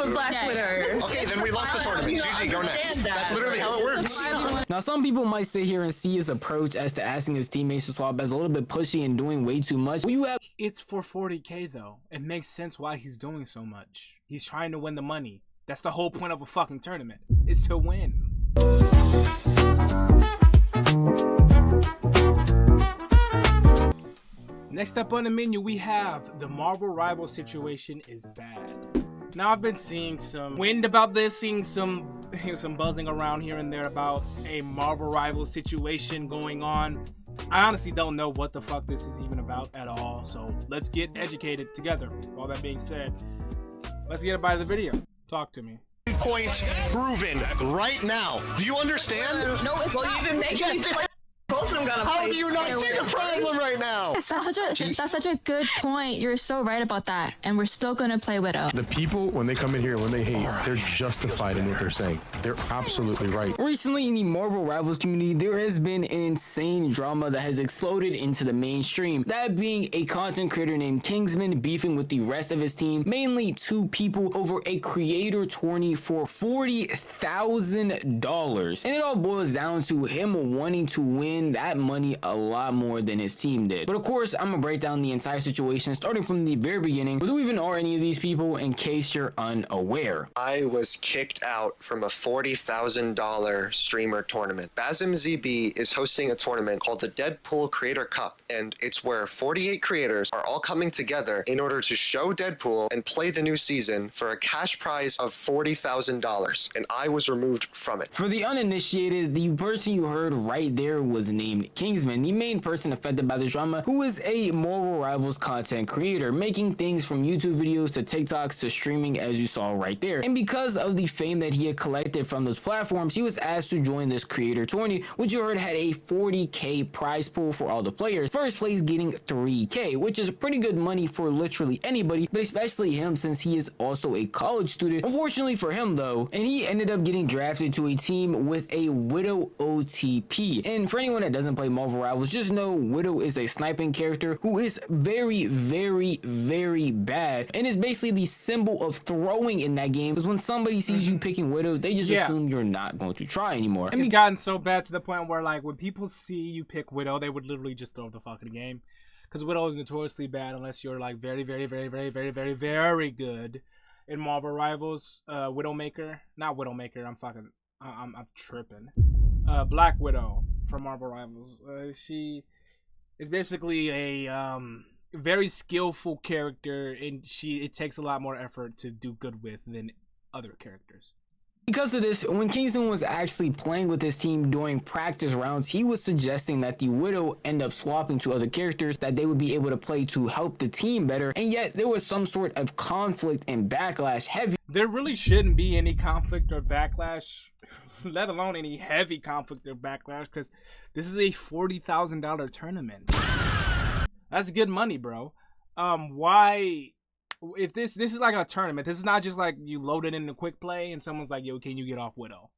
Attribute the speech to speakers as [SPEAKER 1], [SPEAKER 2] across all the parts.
[SPEAKER 1] of a Black Widow.
[SPEAKER 2] Okay, then we lost the tournament. GG, go next. That's literally how it works.
[SPEAKER 3] Now, some people might sit here and see his approach as to asking his teammates to swap as a little bit pushy and doing way too much. You have
[SPEAKER 4] It's for 40K though. It makes sense why he's doing so much. He's trying to win the money. That's the whole point of a fucking tournament. Is to win. Next up on the menu, we have the Marvel rival situation is bad. Now, I've been seeing some wind about this, seeing some buzzing around here and there about a Marvel rival situation going on. I honestly don't know what the fuck this is even about at all, so let's get educated together. All that being said, let's get it by the video. Talk to me.
[SPEAKER 2] Point proven right now. Do you understand?
[SPEAKER 1] No, it's well, you've been making me play. Both of them gonna
[SPEAKER 2] How
[SPEAKER 1] play.
[SPEAKER 2] do you not see the problem right now?
[SPEAKER 5] That's such a good point. You're so right about that. And we're still gonna play Widow.
[SPEAKER 6] The people, when they come in here, when they hate, they're justified in what they're saying. They're absolutely right.
[SPEAKER 3] recently in the Marvel Rivals community, there has been an insane drama that has exploded into the mainstream. That being a content creator named Kingsman beefing with the rest of his team, mainly two people, over a creator tourney for $40,000. And it all boils down to him wanting to win that money a lot more than his team did. But of course, I'm gonna break down the entire situation starting from the very beginning. Who even are any of these people in case you're unaware?
[SPEAKER 2] I was kicked out from a $40,000 streamer tournament. Bazm ZB is hosting a tournament called the Deadpool Creator Cup, and it's where 48 creators are all coming together in order to show Deadpool and play the new season for a cash prize of $40,000, and I was removed from it.
[SPEAKER 3] For the uninitiated, the person you heard right there was named Kingsman, the main person affected by the drama, who is a Marvel Rivals content creator, making things from YouTube videos to TikToks to streaming, as you saw right there. And because of the fame that he had collected from those platforms, he was asked to join this creator tourney, which you heard had a 40K prize pool for all the players. First place getting 3K, which is pretty good money for literally anybody, but especially him since he is also a college student. Unfortunately for him though, and he ended up getting drafted to a team with a Widow OTP. And for anyone that doesn't play Marvel Rivals, just know Widow is a sniping character who is very, very, very bad, and is basically the symbol of throwing in that game, because when somebody sees you picking Widow, they just assume you're not going to try anymore.
[SPEAKER 4] It's gotten so bad to the point where, like, when people see you pick Widow, they would literally just throw the fucking game. Because Widow is notoriously bad unless you're, like, very, very, very, very, very, very, very good in Marvel Rivals. Widowmaker. Not Widowmaker, I'm tripping. Black Widow from Marvel Rivals. She is basically a very skillful character, and it takes a lot more effort to do good with than other characters.
[SPEAKER 3] Because of this, when Kingsman was actually playing with his team during practice rounds, he was suggesting that the Widow end up swapping to other characters that they would be able to play to help the team better, and yet there was some sort of conflict and backlash heavy.
[SPEAKER 4] There really shouldn't be any conflict or backlash, let alone any heavy conflict or backlash, because this is a $40,000 tournament. That's good money, bro. Why? If this is like a tournament, this is not just like you load it into quick play and someone's like, yo, can you get off Widow?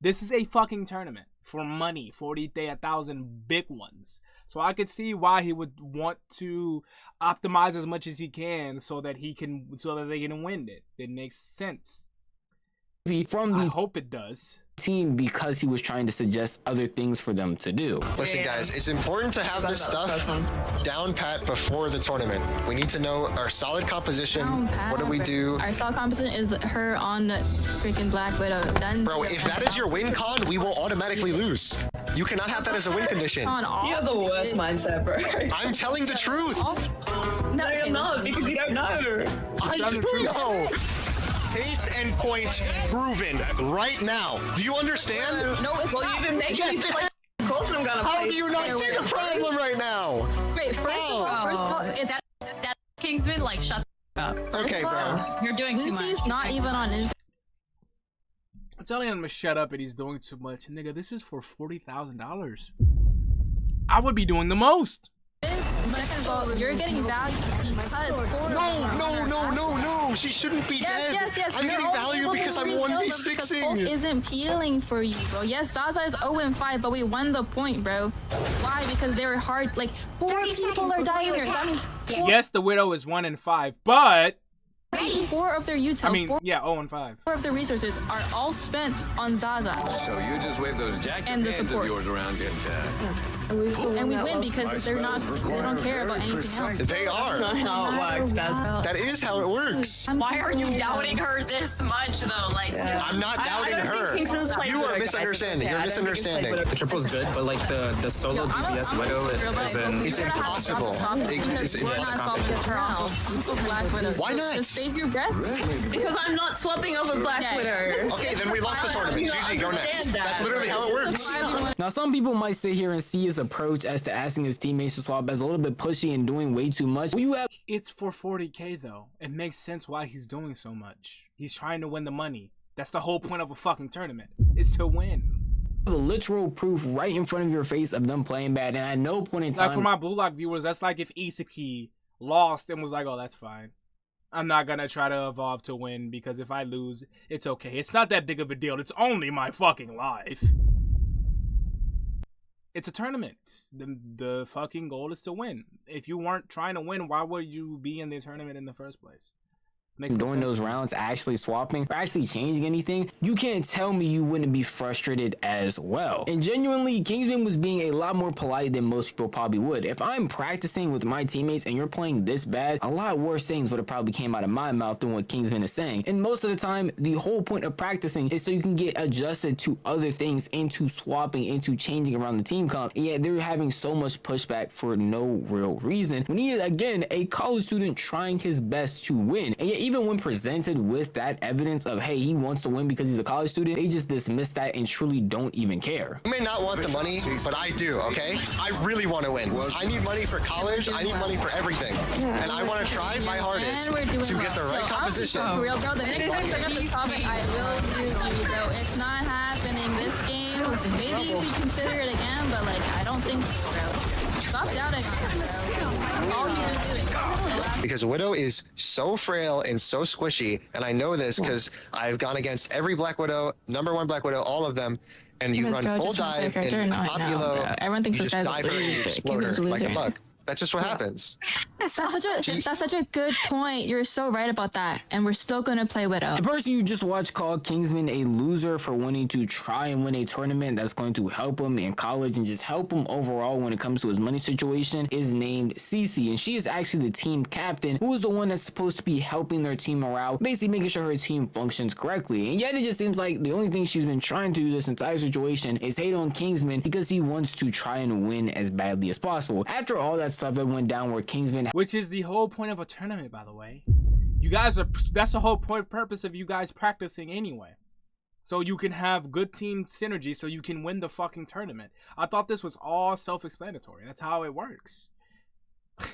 [SPEAKER 4] This is a fucking tournament for money, 40,000 big ones. So I could see why he would want to optimize as much as he can so that they can win it. It makes sense. I hope it does.
[SPEAKER 3] Team, because he was trying to suggest other things for them to do.
[SPEAKER 2] Listen guys, it's important to have this stuff down pat before the tournament. We need to know our solid composition. What do we do?
[SPEAKER 5] Our solid composition is her on the freaking Black Widow. Then
[SPEAKER 2] bro, if that is your win con, we will automatically lose. You cannot have that as a win condition.
[SPEAKER 1] You have the worst mindset, bro.
[SPEAKER 2] I'm telling the truth.
[SPEAKER 1] No, you're not, because you don't know.
[SPEAKER 2] I do know. Case and point proven right now. Do you understand?
[SPEAKER 1] No, it's well, you've been making me play. Of course I'm gonna play.
[SPEAKER 2] How do you not see the problem right now?
[SPEAKER 5] Wait, first of all, it's that Kingsman, like, shut up.
[SPEAKER 2] Okay, bro.
[SPEAKER 5] You're doing too much. Lucy's not even on Instagram.
[SPEAKER 4] I'm telling him to shut up and he's doing too much. Nigga, this is for $40,000. I would be doing the most.
[SPEAKER 5] Second of all, you're getting value because
[SPEAKER 2] No, she shouldn't be dead.
[SPEAKER 5] Yes.
[SPEAKER 2] I'm getting value because I'm 1v6ing.
[SPEAKER 5] Isn't peeling for you, bro. Yes, Zaza is 0-5, but we won the point, bro. Why? Because they were hard. Like, 4 people are dying here. That means
[SPEAKER 4] yes, the Widow is 1-5, but
[SPEAKER 5] 4 of their util,
[SPEAKER 4] I mean,
[SPEAKER 5] 4
[SPEAKER 4] yeah, 0-5.
[SPEAKER 5] of their resources are all spent on Zaza.
[SPEAKER 7] So you just wave those jacket
[SPEAKER 5] And the
[SPEAKER 7] hands of
[SPEAKER 5] supports.
[SPEAKER 7] yours around
[SPEAKER 5] And we win because they're not, they don't care about anything else.
[SPEAKER 2] They are.
[SPEAKER 1] That's not how it works, Baz.
[SPEAKER 2] That is how it works.
[SPEAKER 8] Why are you doubting her this much, though? Like,
[SPEAKER 2] I'm not doubting her. You are misunderstanding. You're misunderstanding.
[SPEAKER 9] The triple's good, but like the solo DPS Widow is in.
[SPEAKER 2] It's impossible. Why not?
[SPEAKER 5] Just save your breath.
[SPEAKER 1] Because I'm not swapping over Black
[SPEAKER 5] Yeah.
[SPEAKER 1] Widow.
[SPEAKER 2] Okay, then we lost the tournament. GG, go next. That's literally how it works.
[SPEAKER 3] Now, some people might sit here and see his approach as to asking his teammates to swap as a little bit pushy and doing way too much. Well, you have
[SPEAKER 4] It's for 40K though. It makes sense why he's doing so much. He's trying to win the money. That's the whole point of a fucking tournament. Is to win.
[SPEAKER 3] the literal proof right in front of your face of them playing bad, and at no point in time.
[SPEAKER 4] Like for my Blue Lock viewers, that's like if Isaki lost and was like, "Oh, that's fine. I'm not gonna try to evolve to win because if I lose, it's okay. It's not that big of a deal. It's only my fucking life." It's a tournament. The fucking goal is to win. If you weren't trying to win, why would you be in the tournament in the first place? Makes no
[SPEAKER 3] during
[SPEAKER 4] sense
[SPEAKER 3] those
[SPEAKER 4] to me.
[SPEAKER 3] rounds actually swapping or actually changing anything, you can't tell me you wouldn't be frustrated as well. And genuinely, Kingsman was being a lot more polite than most people probably would. If I'm practicing with my teammates and you're playing this bad, a lot worse things would have probably came out of my mouth than what Kingsman is saying. And most of the time, the whole point of practicing is so you can get adjusted to other things, into swapping, into changing around the team comp. And yet they're having so much pushback for no real reason. When he is, again, a college student trying his best to win. And yet even when presented with that evidence of, hey, he wants to win because he's a college student, they just dismiss that and truly don't even care.
[SPEAKER 2] You may not want the money, but I do, okay? I really want to win. I need money for college. I need money for everything. And I want to try my hardest to get the right composition.
[SPEAKER 5] For real, bro, the next time I bring up this topic, I will use you, bro. It's not happening this game. Maybe we consider it again, but like, I don't think so, bro. Stop doubting on it, bro. All you've been doing.
[SPEAKER 2] Because Widow is so frail and so squishy, and I know this because I've gone against every Black Widow, #1 Black Widow, all of them, and you run full dive and Populo,
[SPEAKER 5] Everyone thinks
[SPEAKER 2] you
[SPEAKER 5] this
[SPEAKER 2] just
[SPEAKER 5] guy's
[SPEAKER 2] dive
[SPEAKER 5] a
[SPEAKER 2] and
[SPEAKER 5] loser.
[SPEAKER 2] explode
[SPEAKER 5] Kingsman's a
[SPEAKER 2] her like a
[SPEAKER 5] loser.
[SPEAKER 2] bug. That's just what happens.
[SPEAKER 5] That's such a good point. You're so right about that. And we're still gonna play Widow.
[SPEAKER 3] The person you just watched call Kingsman a loser for wanting to try and win a tournament that's going to help him in college and just help him overall when it comes to his money situation is named Cece, and she is actually the team captain, who is the one that's supposed to be helping their team morale, basically making sure her team functions correctly. And yet it just seems like the only thing she's been trying to do this entire situation is hate on Kingsman because he wants to try and win as badly as possible. After all that stuff that went down where Kingsman,
[SPEAKER 4] Which is the whole point of a tournament, by the way. You guys are, that's the whole purpose of you guys practicing anyway. So you can have good team synergy so you can win the fucking tournament. I thought this was all self-explanatory. That's how it works.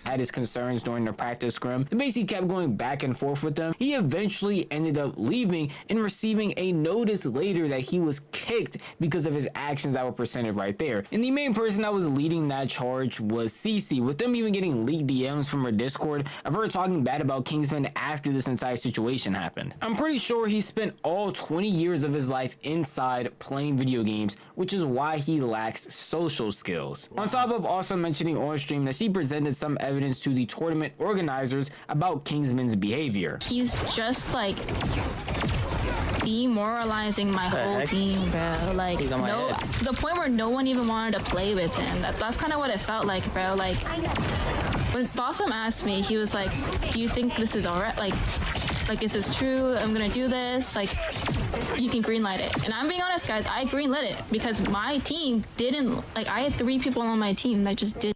[SPEAKER 3] had his concerns during the practice scrim, and basically kept going back and forth with them. He eventually ended up leaving and receiving a notice later that he was kicked because of his actions that were presented right there. And the main person that was leading that charge was Cece, with them even getting leaked DMs from her Discord of her talking bad about Kingsman after this entire situation happened. I'm pretty sure he spent all 20 years of his life inside playing video games, which is why he lacks social skills. On top of also mentioning on stream that she presented some evidence to the tournament organizers about Kingsman's behavior.
[SPEAKER 5] He's just like demoralizing my whole team, bro. Like, no, the point where no one even wanted to play with him. That's kind of what it felt like, bro. Like, when Fossum asked me, he was like, "Do you think this is alright? Like, is this true? I'm gonna do this. Like, you can greenlight it." And I'm being honest, guys. I greenlit it because my team didn't. Like, I had 3 people on my team that just did.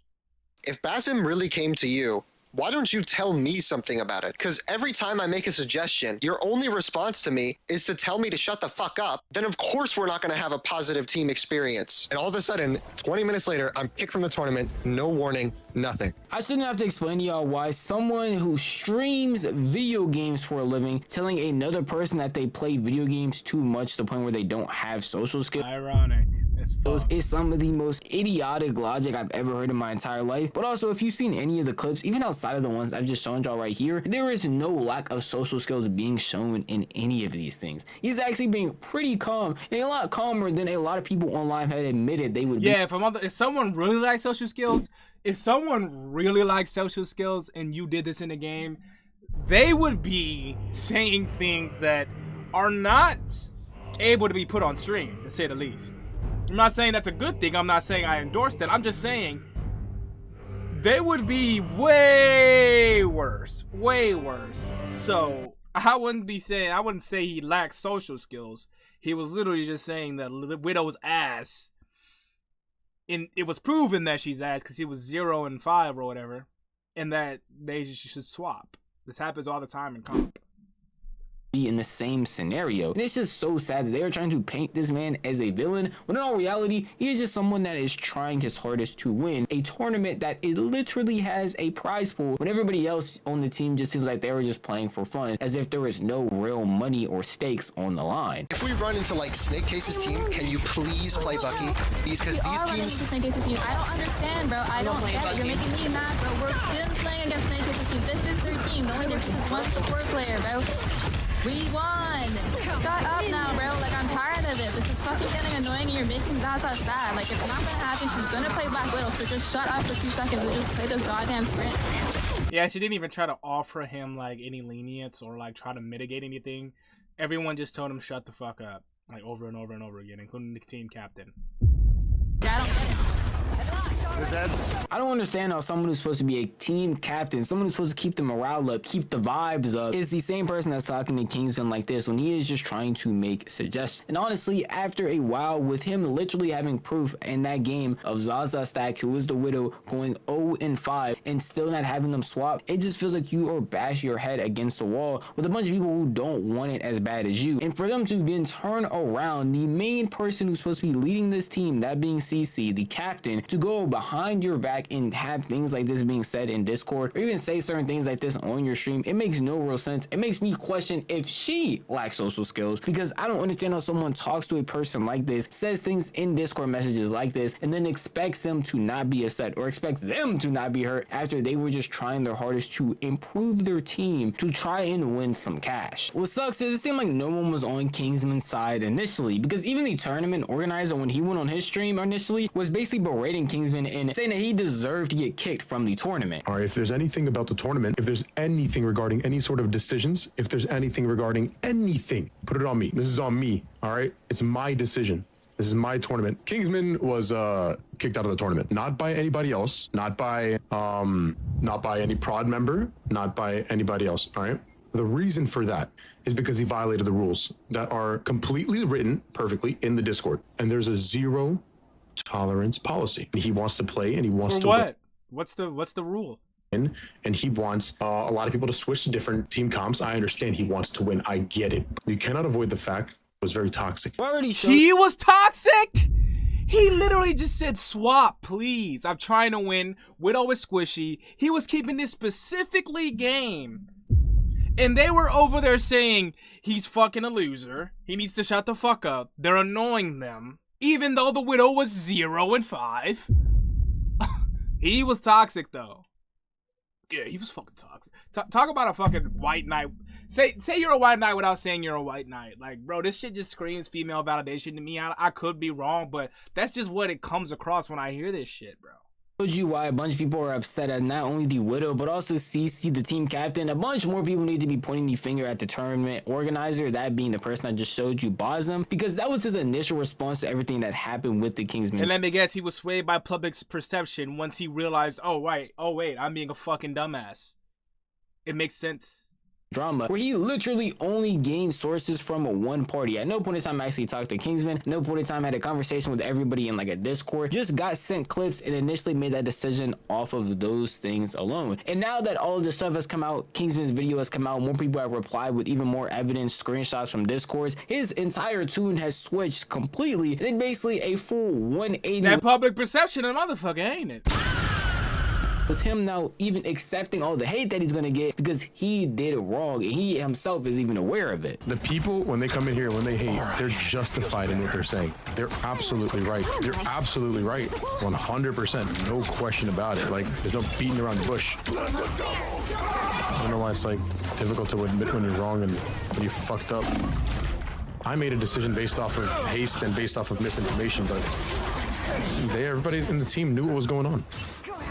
[SPEAKER 2] If Basim really came to you, why don't you tell me something about it? Because every time I make a suggestion, your only response to me is to tell me to shut the fuck up. Then of course we're not going to have a positive team experience. And all of a sudden, 20 minutes later, I'm kicked from the tournament, no warning, nothing.
[SPEAKER 3] I shouldn't have to explain to y'all why someone who streams video games for a living telling another person that they play video games too much to the point where they don't have social skills
[SPEAKER 4] Ironic. It's
[SPEAKER 3] is some of the most idiotic logic I've ever heard in my entire life. But also, if you've seen any of the clips, even outside of the ones I've just shown y'all right here, there is no lack of social skills being shown in any of these things. He's actually being pretty calm, and a lot calmer than a lot of people online had admitted they would be.
[SPEAKER 4] Yeah, if someone really likes social skills, and you did this in a game, they would be saying things that are not able to be put on stream, to say the least. I'm not saying that's a good thing. I'm not saying I endorse that. I'm just saying they would be way worse. Way worse. So I wouldn't say he lacks social skills. He was literally just saying that Widow's ass, and it was proven that she's ass because he was 0 and 5 or whatever, and that they should swap. This happens all the time in comp.
[SPEAKER 3] Be in the same scenario, and it's just so sad that they are trying to paint this man as a villain when in all reality he is just someone that is trying his hardest to win a tournament that it literally has a prize pool when everybody else on the team just seems like they were just playing for fun, as if there was no real money or stakes on the line.
[SPEAKER 2] If we run into like Snake Case's team, can you please play Bucky? Because these teams.
[SPEAKER 5] Snake Case's team. I don't understand, bro. I don't get it. You're making me mad, bro. We're been playing against Snake Case's team. This is their team. The only difference is one support player, bro. We won! Shut up now, bro. Like, I'm tired of it. This is fucking getting annoying and you're making Zaza sad. Like, it's not gonna happen. She's gonna play Black Widow, so just shut up for 2 seconds and just play this goddamn sprint.
[SPEAKER 4] Yeah, she didn't even try to offer him, like, any lenience or, like, try to mitigate anything. Everyone just told him shut the fuck up. Like, over and over and over again, including the team captain.
[SPEAKER 5] Yeah, I don't get it.
[SPEAKER 3] I don't understand how someone who's supposed to be a team captain, someone who's supposed to keep the morale up, keep the vibes up, is the same person that's talking to Kingsman like this when he is just trying to make suggestions. And honestly, after a while, with him literally having proof in that game of Zaza Stack, who was the Widow, going 0 and 5 and still not having them swap, it just feels like you are bashing your head against the wall with a bunch of people who don't want it as bad as you. And for them to then turn around the main person who's supposed to be leading this team, that being CC, the captain, to go behind your back and have things like this being said in Discord, or even say certain things like this on your stream, it makes no real sense. It makes me question if she lacks social skills, because I don't understand how someone talks to a person like this, says things in Discord messages like this, and then expects them to not be upset or expects them to not be hurt after they were just trying their hardest to improve their team to try and win some cash. What sucks is it seemed like no one was on Kingsman's side initially, because even the tournament organizer, when he went on his stream initially, was basically berating Kingsman and saying that he deserved to get kicked from the tournament.
[SPEAKER 6] All right, if there's anything about the tournament, if there's anything regarding any sort of decisions, if there's anything regarding anything, put it on me. This is on me, all right? It's my decision. This is my tournament. Kingsman was kicked out of the tournament, not by anybody else, not by any prod member, not by anybody else, all right? The reason for that is because he violated the rules that are completely written perfectly in the Discord, and there's a zero tolerance policy. He wants to play and he wants to
[SPEAKER 4] what? What's the rule?
[SPEAKER 6] And he wants a lot of people to switch to different team comps. I understand he wants to win. I get it. You cannot avoid the fact it was very toxic.
[SPEAKER 4] He was toxic? He literally just said, swap, please. I'm trying to win. Widow is squishy. He was keeping this specifically game. And they were over there saying, he's fucking a loser. He needs to shut the fuck up. They're annoying them. Even though the Widow was 0 and 5. He was toxic, though. Yeah, he was fucking toxic. Talk about a fucking white knight. Say you're a white knight without saying you're a white knight. Like, bro, this shit just screams female validation to me. I could be wrong, but that's just what it comes across when I hear this shit, bro.
[SPEAKER 3] Showed you why a bunch of people are upset at not only the Widow, but also CC, the team captain. A bunch more people need to be pointing the finger at the tournament organizer, that being the person I just showed you, Bosm, because that was his initial response to everything that happened with the Kingsman.
[SPEAKER 4] And let me guess, he was swayed by public's perception once he realized, oh wait, I'm being a fucking dumbass. It makes sense.
[SPEAKER 3] Drama, where he literally only gained sources from one party. At no point in time actually talked to Kingsman, no point in time had a conversation with everybody in like a Discord, just got sent clips and initially made that decision off of those things alone. And now that all of this stuff has come out, Kingsman's video has come out, more people have replied with even more evidence, screenshots from Discords, his entire tune has switched completely. Then basically a full 180.
[SPEAKER 4] That public perception of motherfucker, ain't it?
[SPEAKER 3] With him now even accepting all the hate that he's gonna get because he did it wrong and he himself is even aware of it.
[SPEAKER 6] The people, when they come in here, when they hate, they're justified in what they're saying. They're absolutely right. They're absolutely right. 100%, no question about it. Like, there's no beating around the bush. I don't know why it's like difficult to admit when you're wrong and when you fucked up. I made a decision based off of haste and based off of misinformation, but everybody in the team knew what was going on.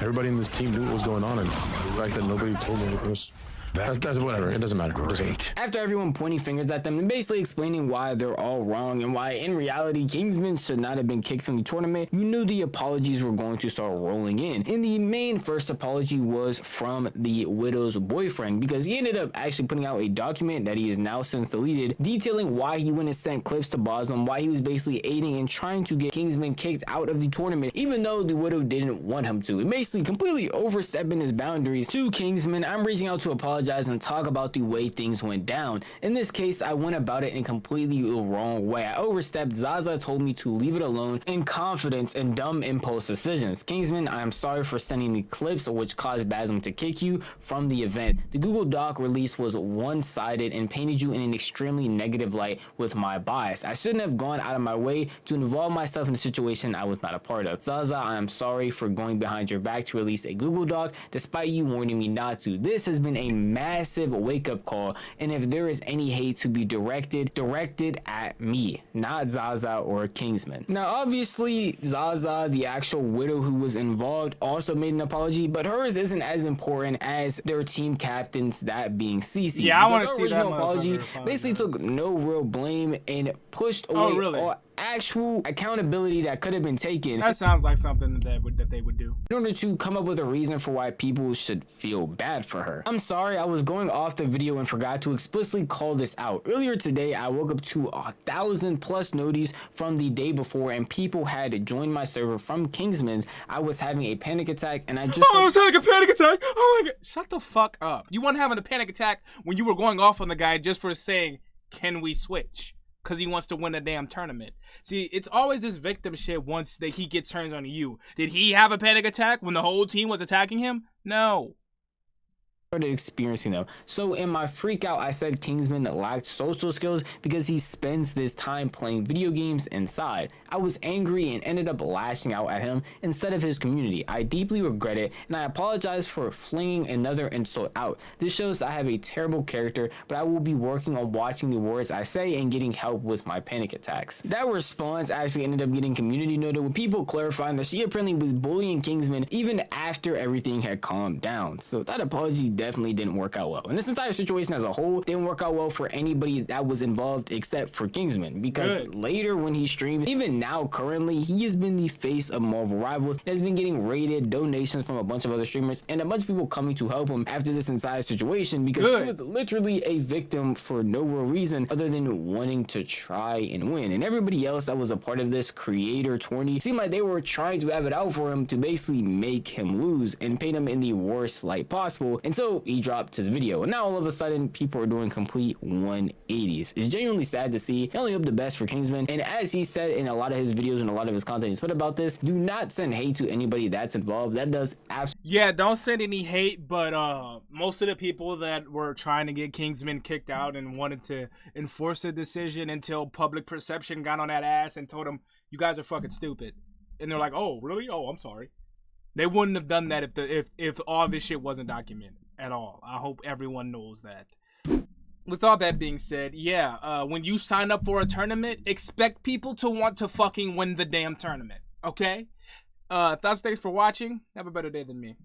[SPEAKER 6] Everybody in this team knew what was going on, and the fact that nobody told me anything was That's whatever. It doesn't matter.
[SPEAKER 3] After everyone pointing fingers at them and basically explaining why they're all wrong and why in reality Kingsman should not have been kicked from the tournament, you knew the apologies were going to start rolling in. And the main first apology was from the Widow's boyfriend, because he ended up actually putting out a document that he has now since deleted, detailing why he went and sent clips to Bosman, why he was basically aiding and trying to get Kingsman kicked out of the tournament, even though the Widow didn't want him to, and basically completely overstepping his boundaries. To Kingsman, I'm reaching out to apologize and talk about the way things went down. In this case, I went about it in completely the wrong way. I overstepped. Zaza told me to leave it alone in confidence and dumb impulse decisions. Kingsman, I am sorry for sending the clips which caused Basm to kick you from the event. The Google Doc release was one-sided and painted you in an extremely negative light with my bias. I shouldn't have gone out of my way to involve myself in a situation I was not a part of. Zaza, I am sorry for going behind your back to release a Google Doc despite you warning me not to. This has been a massive wake-up call, and if there is any hate to be directed at me, not Zaza or Kingsman. Now obviously Zaza, the actual Widow who was involved, also made an apology, but hers isn't as important as their team captains, that being CC.
[SPEAKER 4] Yeah, I want to see that
[SPEAKER 3] apology basically took no real blame and pushed away all actual accountability that could have been taken.
[SPEAKER 4] That sounds like something that they would do
[SPEAKER 3] in order to come up with a reason for why people should feel bad for her. I'm sorry, I was going off the video and forgot to explicitly call this out. Earlier today, I woke up to 1,000+ noties from the day before, and people had joined my server from Kingsman's. I was having a panic attack, and I was
[SPEAKER 4] having a panic attack. Oh my god! Shut the fuck up. You weren't having a panic attack when you were going off on the guy just for saying, "Can we switch?" Because he wants to win a damn tournament. See, it's always this victim shit once that he gets turns on you. Did he have a panic attack when the whole team was attacking him? No.
[SPEAKER 3] Started experiencing them. So in my freak out, I said Kingsman lacked social skills because he spends this time playing video games inside. I was angry and ended up lashing out at him instead of his community. I deeply regret it, and I apologize for flinging another insult out. This shows I have a terrible character, but I will be working on watching the words I say and getting help with my panic attacks. That response actually ended up getting community noted, with people clarifying that she apparently was bullying Kingsman even after everything had calmed down. So that apology definitely didn't work out well, and this entire situation as a whole didn't work out well for anybody that was involved except for Kingsman, because later when he streamed, even now currently, he has been the face of Marvel Rivals and has been getting raided, donations from a bunch of other streamers, and a bunch of people coming to help him after this entire situation, because he was literally a victim for no real reason other than wanting to try and win. And everybody else that was a part of this creator tourney seemed like they were trying to have it out for him to basically make him lose and paint him in the worst light possible, and so he dropped his video, and now all of a sudden people are doing complete 180s. It's genuinely sad to see. I only hope the best for Kingsman, and as he said in a lot of his videos and a lot of his content he's put about this, do not send hate to anybody that's involved. That does absolutely
[SPEAKER 4] don't send any hate, but most of the people that were trying to get Kingsman kicked out and wanted to enforce the decision until public perception got on that ass and told him, you guys are fucking stupid, and they're like, oh really, oh I'm sorry. They wouldn't have done that if all this shit wasn't documented at all. I hope everyone knows that. With all that being said, when you sign up for a tournament, expect people to want to fucking win the damn tournament, okay? Thanks for watching. Have a better day than me.